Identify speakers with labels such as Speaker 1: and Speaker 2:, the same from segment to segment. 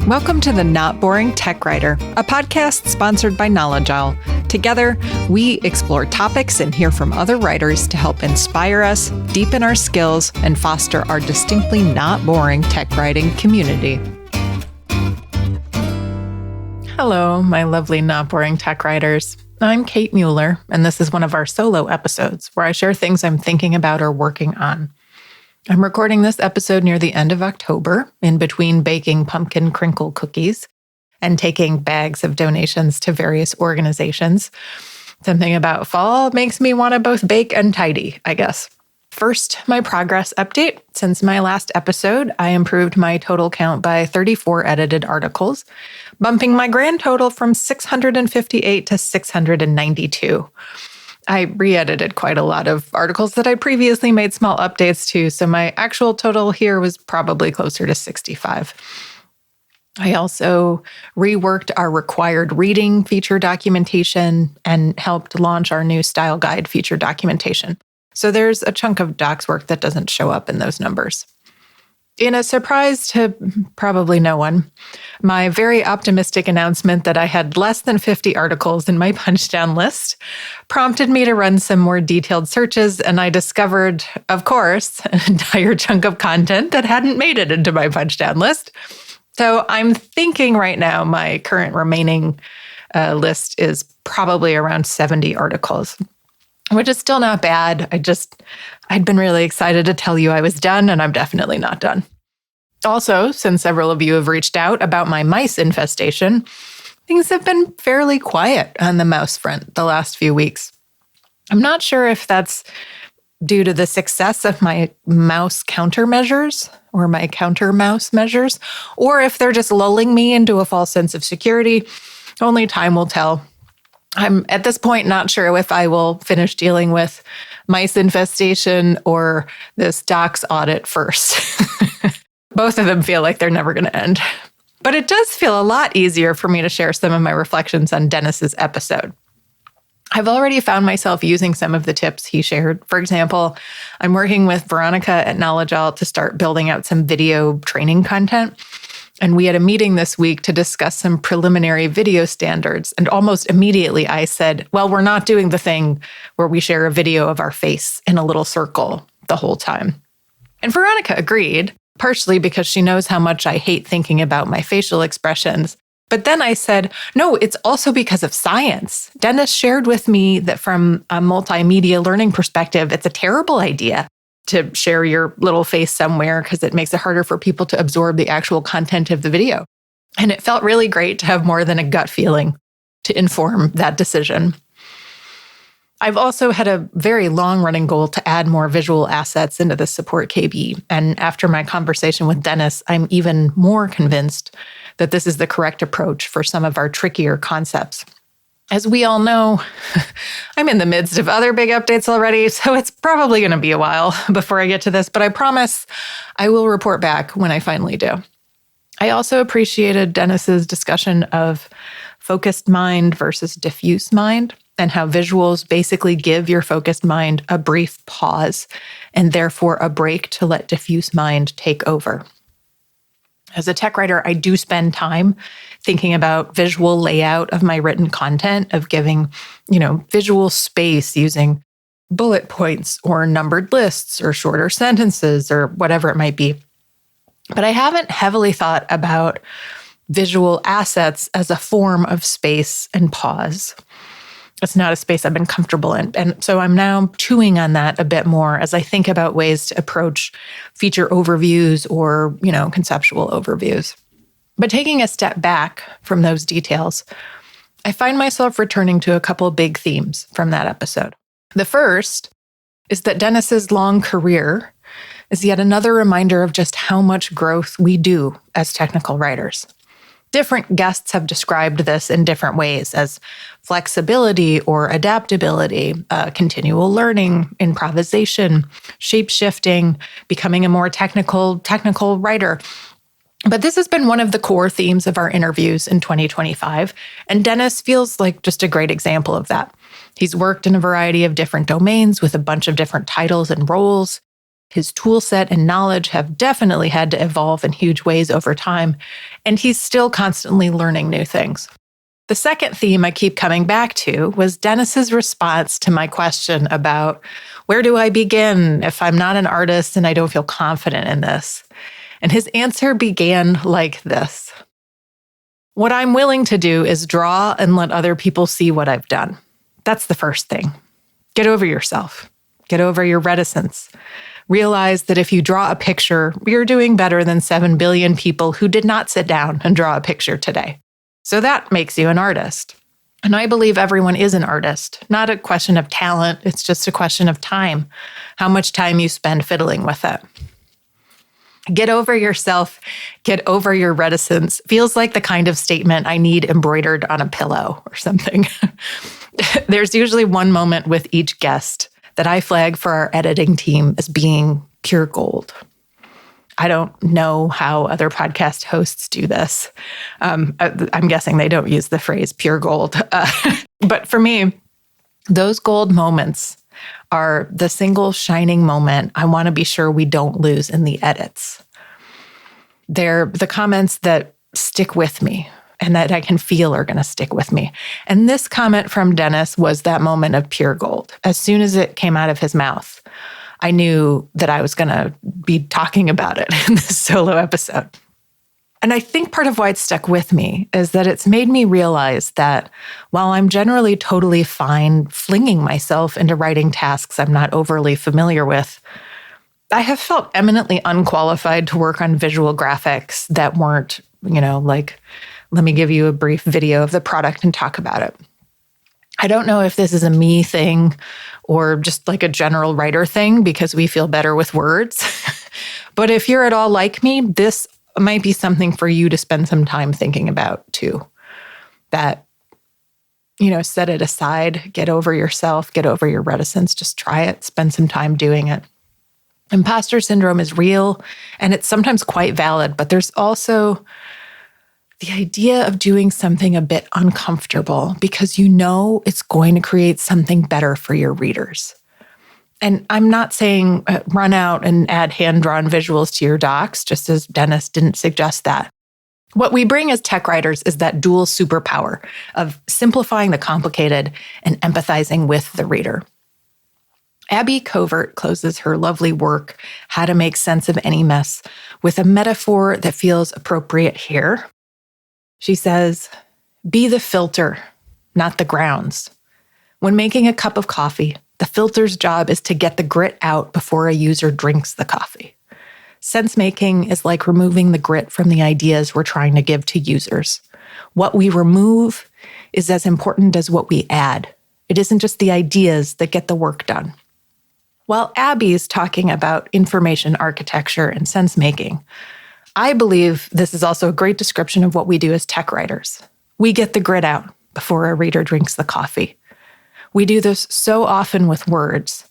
Speaker 1: Welcome to the Not Boring Tech Writer, a podcast sponsored by KnowledgeOwl. Together, we explore topics and hear from other writers to help inspire us, deepen our skills, and foster our distinctly not boring tech writing community. Hello, my lovely not boring tech writers. I'm Kate Mueller, and this is one of our solo episodes where I share things I'm thinking about or working on. I'm recording this episode near the end of October, in between baking pumpkin crinkle cookies and taking bags of donations to various organizations. Something about fall makes me want to both bake and tidy, I guess. First, my progress update. Since my last episode, I improved my total count by 34 edited articles, bumping my grand total from 658 to 692. I re-edited quite a lot of articles that I previously made small updates to, so my actual total here was probably closer to 65. I also reworked our required reading feature documentation and helped launch our new style guide feature documentation. So there's a chunk of docs work that doesn't show up in those numbers. In a surprise to probably no one, my very optimistic announcement that I had less than 50 articles in my punchdown list prompted me to run some more detailed searches, and I discovered, of course, an entire chunk of content that hadn't made it into my punchdown list. So I'm thinking right now my current remaining list is probably around 70 articles, which is still not bad. I'd been really excited to tell you I was done, and I'm definitely not done. Also, since several of you have reached out about my mice infestation, things have been fairly quiet on the mouse front the last few weeks. I'm not sure if that's due to the success of my mouse countermeasures or my counter mouse measures, or if they're just lulling me into a false sense of security. Only time will tell. I'm at this point not sure if I will finish dealing with mice infestation or this docs audit first. Both of them feel like they're never going to end. But it does feel a lot easier for me to share some of my reflections on Dennis's episode. I've already found myself using some of the tips he shared. For example, I'm working with Veronica at KnowledgeOwl to start building out some video training content. And we had a meeting this week to discuss some preliminary video standards. And almost immediately I said, well, we're not doing the thing where we share a video of our face in a little circle the whole time. And Veronica agreed, partially because she knows how much I hate thinking about my facial expressions. But then I said, no, it's also because of science. Dennis shared with me that from a multimedia learning perspective, it's a terrible idea to share your little face somewhere because it makes it harder for people to absorb the actual content of the video. And it felt really great to have more than a gut feeling to inform that decision. I've also had a very long-running goal to add more visual assets into the support KB. And after my conversation with Dennis, I'm even more convinced that this is the correct approach for some of our trickier concepts. As we all know, I'm in the midst of other big updates already, so it's probably going to be a while before I get to this, but I promise I will report back when I finally do. I also appreciated Dennis's discussion of focused mind versus diffuse mind, and how visuals basically give your focused mind a brief pause and therefore a break to let diffuse mind take over. As a tech writer, I do spend time thinking about visual layout of my written content, of giving, visual space using bullet points or numbered lists or shorter sentences or whatever it might be. But I haven't heavily thought about visual assets as a form of space and pause. It's not a space I've been comfortable in. And so I'm now chewing on that a bit more as I think about ways to approach feature overviews or, conceptual overviews. But taking a step back from those details, I find myself returning to a couple big themes from that episode. The first is that Dennis's long career is yet another reminder of just how much growth we do as technical writers. Different guests have described this in different ways as flexibility or adaptability, continual learning, improvisation, shape-shifting, becoming a more technical writer. But this has been one of the core themes of our interviews in 2025, and Dennis feels like just a great example of that. He's worked in a variety of different domains with a bunch of different titles and roles. His tool set and knowledge have definitely had to evolve in huge ways over time, and he's still constantly learning new things. The second theme I keep coming back to was Dennis's response to my question about where do I begin if I'm not an artist and I don't feel confident in this? And his answer began like this. What I'm willing to do is draw and let other people see what I've done. That's the first thing. Get over yourself. Get over your reticence. Realize that if you draw a picture, you're doing better than 7 billion people who did not sit down and draw a picture today. So that makes you an artist. And I believe everyone is an artist, not a question of talent. It's just a question of time, how much time you spend fiddling with it. Get over yourself, get over your reticence feels like the kind of statement I need embroidered on a pillow or something. There's usually one moment with each guest that I flag for our editing team as being pure gold. I don't know how other podcast hosts do this. I'm guessing they don't use the phrase pure gold. But for me, those gold moments are the single shining moment I want to be sure we don't lose in the edits. They're the comments that stick with me and that I can feel are going to stick with me. And this comment from Dennis was that moment of pure gold. As soon as it came out of his mouth, I knew that I was going to be talking about it in this solo episode. And I think part of why it stuck with me is that it's made me realize that while I'm generally totally fine flinging myself into writing tasks I'm not overly familiar with, I have felt eminently unqualified to work on visual graphics that weren't, like, let me give you a brief video of the product and talk about it. I don't know if this is a me thing or just like a general writer thing because we feel better with words. But if you're at all like me, this might be something for you to spend some time thinking about too. That, set it aside, get over yourself, get over your reticence, just try it, spend some time doing it. Imposter syndrome is real and it's sometimes quite valid, but there's also the idea of doing something a bit uncomfortable because it's going to create something better for your readers. And I'm not saying run out and add hand-drawn visuals to your docs, just as Dennis didn't suggest that. What we bring as tech writers is that dual superpower of simplifying the complicated and empathizing with the reader. Abby Covert closes her lovely work, How to Make Sense of Any Mess, with a metaphor that feels appropriate here. She says, be the filter, not the grounds. When making a cup of coffee, the filter's job is to get the grit out before a user drinks the coffee. Sense-making is like removing the grit from the ideas we're trying to give to users. What we remove is as important as what we add. It isn't just the ideas that get the work done. While Abby's talking about information architecture and sense-making, I believe this is also a great description of what we do as tech writers. We get the grit out before a reader drinks the coffee. We do this so often with words,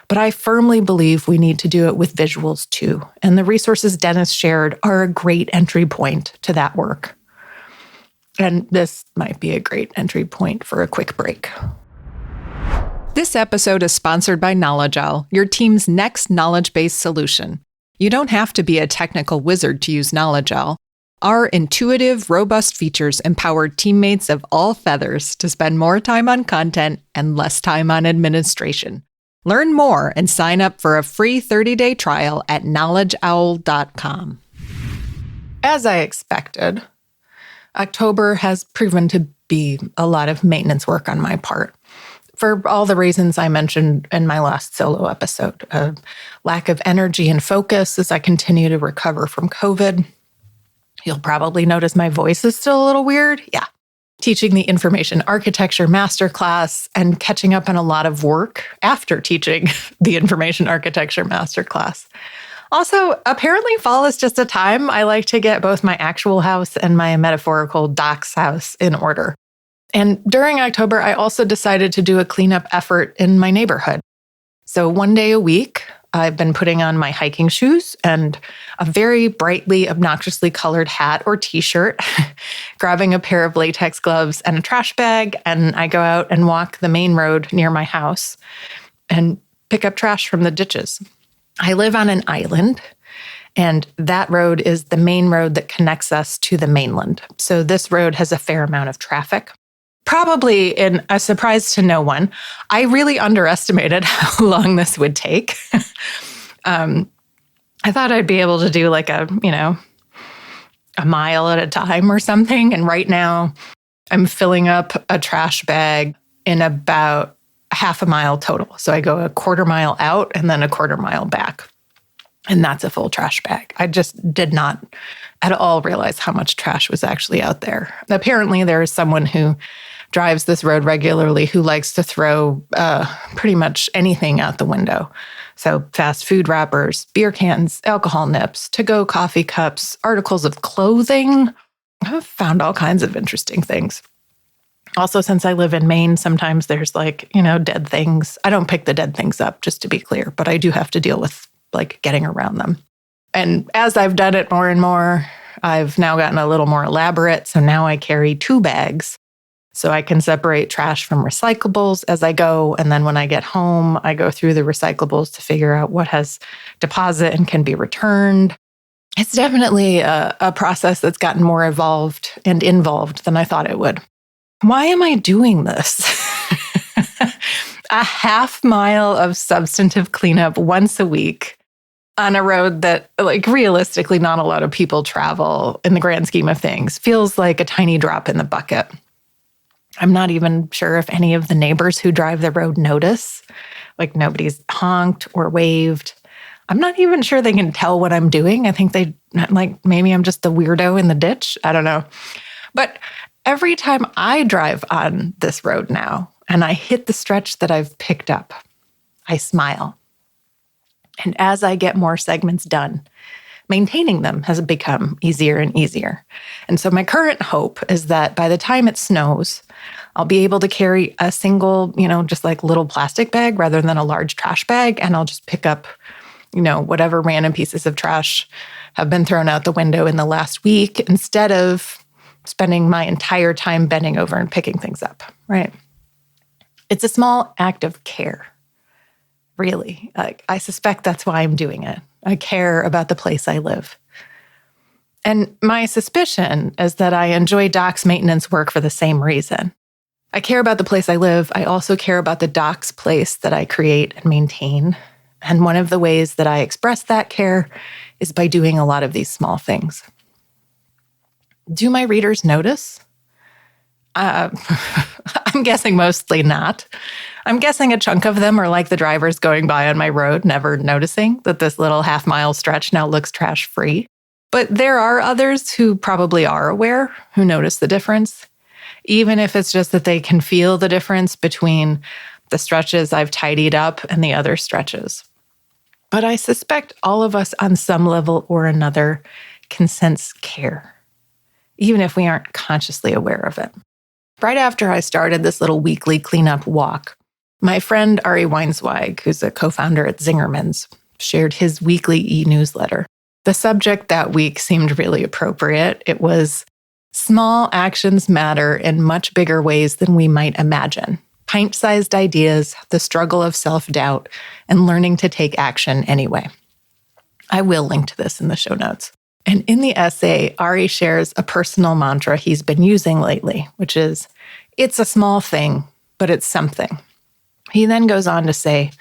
Speaker 1: but I firmly believe we need to do it with visuals too. And the resources Dennis shared are a great entry point to that work. And this might be a great entry point for a quick break. This episode is sponsored by Knowledge Owl, your team's next knowledge-based solution. You don't have to be a technical wizard to use Knowledge Owl. Our intuitive, robust features empower teammates of all feathers to spend more time on content and less time on administration. Learn more and sign up for a free 30-day trial at knowledgeowl.com. As I expected, October has proven to be a lot of maintenance work on my part. For all the reasons I mentioned in my last solo episode, a lack of energy and focus as I continue to recover from COVID. You'll probably notice my voice is still a little weird. Yeah. Teaching the information architecture masterclass and catching up on a lot of work after teaching the information architecture masterclass. Also, apparently fall is just a time I like to get both my actual house and my metaphorical docs house in order. And during October, I also decided to do a cleanup effort in my neighborhood. So one day a week, I've been putting on my hiking shoes and a very brightly, obnoxiously colored hat or t-shirt, grabbing a pair of latex gloves and a trash bag, and I go out and walk the main road near my house and pick up trash from the ditches. I live on an island, and that road is the main road that connects us to the mainland. So this road has a fair amount of traffic. Probably in a surprise to no one, I really underestimated how long this would take. I thought I'd be able to do like a mile at a time or something. And right now I'm filling up a trash bag in about half a mile total. So I go a quarter mile out and then a quarter mile back. And that's a full trash bag. I just did not at all realize how much trash was actually out there. Apparently, there is someone who drives this road regularly who likes to throw pretty much anything out the window. So fast food wrappers, beer cans, alcohol nips, to-go coffee cups, articles of clothing. I've found all kinds of interesting things. Also, since I live in Maine, sometimes there's dead things. I don't pick the dead things up, just to be clear, but I do have to deal with getting around them. And as I've done it more and more, I've now gotten a little more elaborate. So now I carry 2 bags so I can separate trash from recyclables as I go. And then when I get home, I go through the recyclables to figure out what has deposit and can be returned. It's definitely a process that's gotten more evolved and involved than I thought it would. Why am I doing this? A half mile of substantive cleanup once a week on a road that, realistically, not a lot of people travel in the grand scheme of things, feels like a tiny drop in the bucket. I'm not even sure if any of the neighbors who drive the road notice. Nobody's honked or waved. I'm not even sure they can tell what I'm doing. I think maybe I'm just the weirdo in the ditch. I don't know. But every time I drive on this road now and I hit the stretch that I've picked up, I smile. And as I get more segments done, maintaining them has become easier and easier. And so my current hope is that by the time it snows, I'll be able to carry a single, just little plastic bag rather than a large trash bag. And I'll just pick up, whatever random pieces of trash have been thrown out the window in the last week instead of spending my entire time bending over and picking things up, right? It's a small act of care. Really. I suspect that's why I'm doing it. I care about the place I live. And my suspicion is that I enjoy docks maintenance work for the same reason. I care about the place I live. I also care about the docks place that I create and maintain. And one of the ways that I express that care is by doing a lot of these small things. Do my readers notice? I'm guessing mostly not. I'm guessing a chunk of them are like the drivers going by on my road, never noticing that this little half-mile stretch now looks trash-free. But there are others who probably are aware, who notice the difference, even if it's just that they can feel the difference between the stretches I've tidied up and the other stretches. But I suspect all of us on some level or another can sense care, even if we aren't consciously aware of it. Right after I started this little weekly cleanup walk, my friend Ari Weinzweig, who's a co-founder at Zingerman's, shared his weekly e-newsletter. The subject that week seemed really appropriate. It was small actions matter in much bigger ways than we might imagine. Pint-sized ideas, the struggle of self-doubt, and learning to take action anyway. I will link to this in the show notes. And in the essay, Ari shares a personal mantra he's been using lately, which is, it's a small thing, but it's something. He then goes on to say,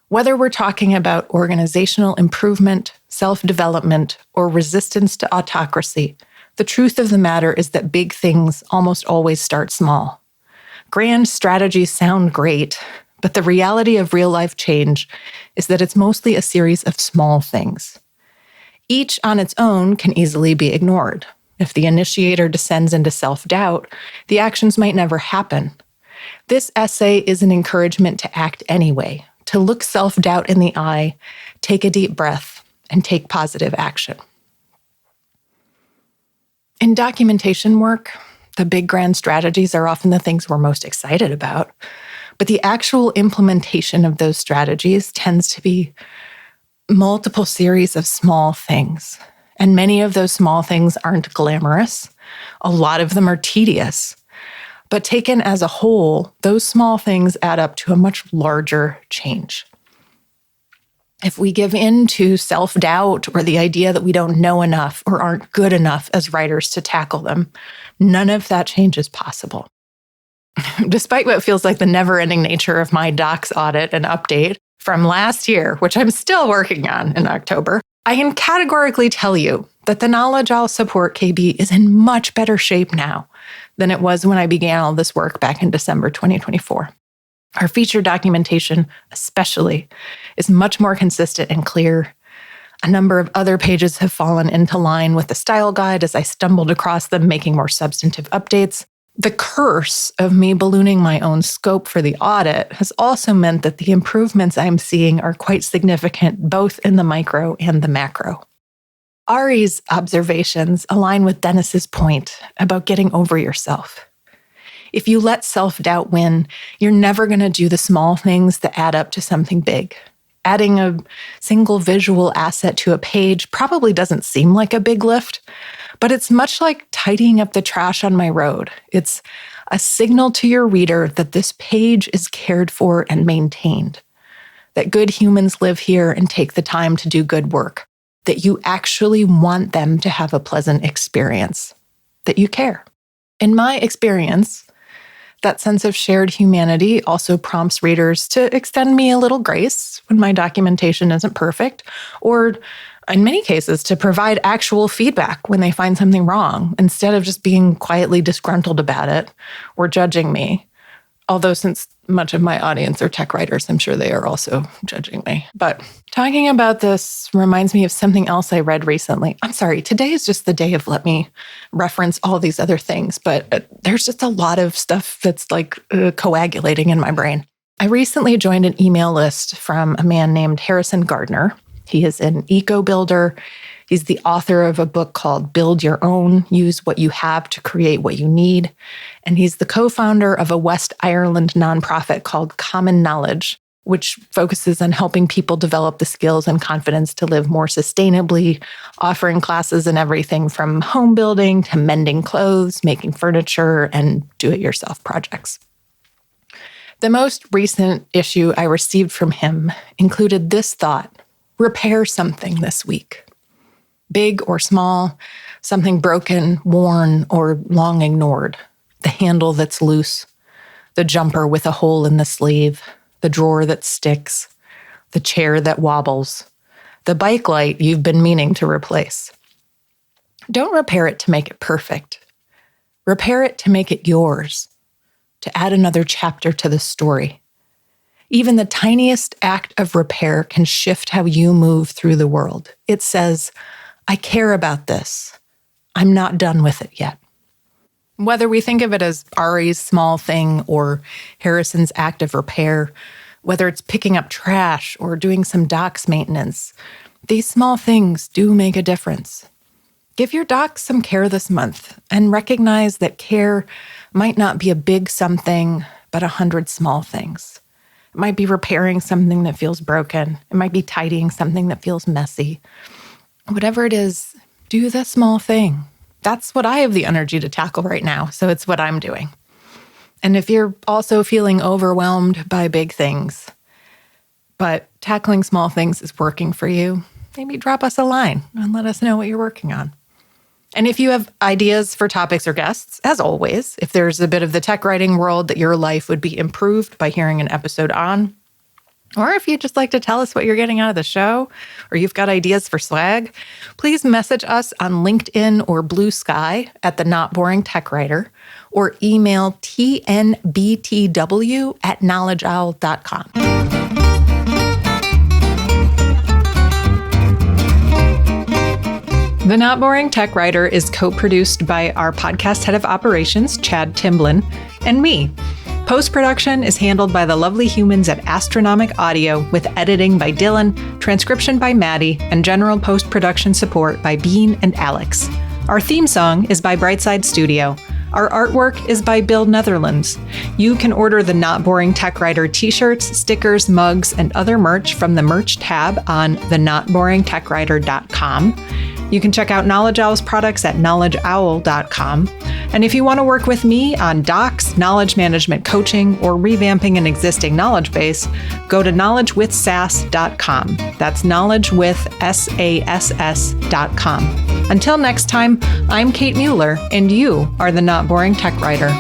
Speaker 1: whether we're talking about organizational improvement, self-development, or resistance to autocracy, the truth of the matter is that big things almost always start small. Grand strategies sound great, but the reality of real-life change is that it's mostly a series of small things. Each on its own can easily be ignored. If the initiator descends into self-doubt, the actions might never happen. This essay is an encouragement to act anyway, to look self-doubt in the eye, take a deep breath, and take positive action. In documentation work, the big grand strategies are often the things we're most excited about, but the actual implementation of those strategies tends to be multiple series of small things. And many of those small things aren't glamorous. A lot of them are tedious. But taken as a whole, those small things add up to a much larger change. If we give in to self-doubt or the idea that we don't know enough or aren't good enough as writers to tackle them, none of that change is possible. Despite what feels like the never-ending nature of my docs audit and update from last year, which I'm still working on in October, I can categorically tell you that the knowledge I'll support KB is in much better shape now than it was when I began all this work back in December 2024. Our feature documentation, especially, is much more consistent and clear. A number of other pages have fallen into line with the style guide as I stumbled across them, making more substantive updates. The curse of me ballooning my own scope for the audit has also meant that the improvements I'm seeing are quite significant, both in the micro and the macro. Ari's observations align with Dennis's point about getting over yourself. If you let self-doubt win, you're never going to do the small things that add up to something big. Adding a single visual asset to a page probably doesn't seem like a big lift, but it's much like tidying up the trash on my road. It's a signal to your reader that this page is cared for and maintained, that good humans live here and take the time to do good work, that you actually want them to have a pleasant experience, that you care. In my experience, that sense of shared humanity also prompts readers to extend me a little grace when my documentation isn't perfect, or in many cases, to provide actual feedback when they find something wrong, instead of just being quietly disgruntled about it or judging me. Although since much of my audience are tech writers, I'm sure they are also judging me. But talking about this reminds me of something else I read recently. I'm sorry, today is just the day of let me reference all these other things, but there's just a lot of stuff that's like coagulating in my brain. I recently joined an email list from a man named Harrison Gardner. He is an eco-builder. He's the author of a book called Build Your Own, Use What You Have to Create What You Need. And he's the co-founder of a West Ireland nonprofit called Common Knowledge, which focuses on helping people develop the skills and confidence to live more sustainably, offering classes in everything from home building to mending clothes, making furniture, and do-it-yourself projects. The most recent issue I received from him included this thought: repair something this week. Big or small, something broken, worn, or long ignored. The handle that's loose, the jumper with a hole in the sleeve, the drawer that sticks, the chair that wobbles, the bike light you've been meaning to replace. Don't repair it to make it perfect. Repair it to make it yours, to add another chapter to the story. Even the tiniest act of repair can shift how you move through the world. It says, I care about this. I'm not done with it yet. Whether we think of it as Ari's small thing or Harrison's act of repair, whether it's picking up trash or doing some docs maintenance, these small things do make a difference. Give your docs some care this month and recognize that care might not be a big something, but 100 small things. It might be repairing something that feels broken. It might be tidying something that feels messy. Whatever it is, do the small thing. That's what I have the energy to tackle right now, so it's what I'm doing. And if you're also feeling overwhelmed by big things, but tackling small things is working for you, maybe drop us a line and let us know what you're working on. And if you have ideas for topics or guests, as always, if there's a bit of the tech writing world that your life would be improved by hearing an episode on, or if you'd just like to tell us what you're getting out of the show, or you've got ideas for swag, please message us on LinkedIn or Blue Sky at The Not Boring Tech Writer, or email tnbtw@knowledgeowl.com. The Not Boring Tech Writer is co-produced by our podcast head of operations, Chad Timblin, and me. Post-production is handled by the lovely humans at Astronomic Audio, with editing by Dylan, transcription by Maddie, and general post-production support by Bean and Alex. Our theme song is by Brightside Studio. Our artwork is by Bill Netherlands. You can order the Not Boring Tech Writer t-shirts, stickers, mugs, and other merch from the merch tab on thenotboringtechwriter.com. You can check out Knowledge Owl's products at knowledgeowl.com. And if you want to work with me on docs, knowledge management coaching, or revamping an existing knowledge base, go to knowledgewithsass.com. That's knowledgewithsass.com. Until next time, I'm Kate Mueller, and you are the Not Boring Tech Writer.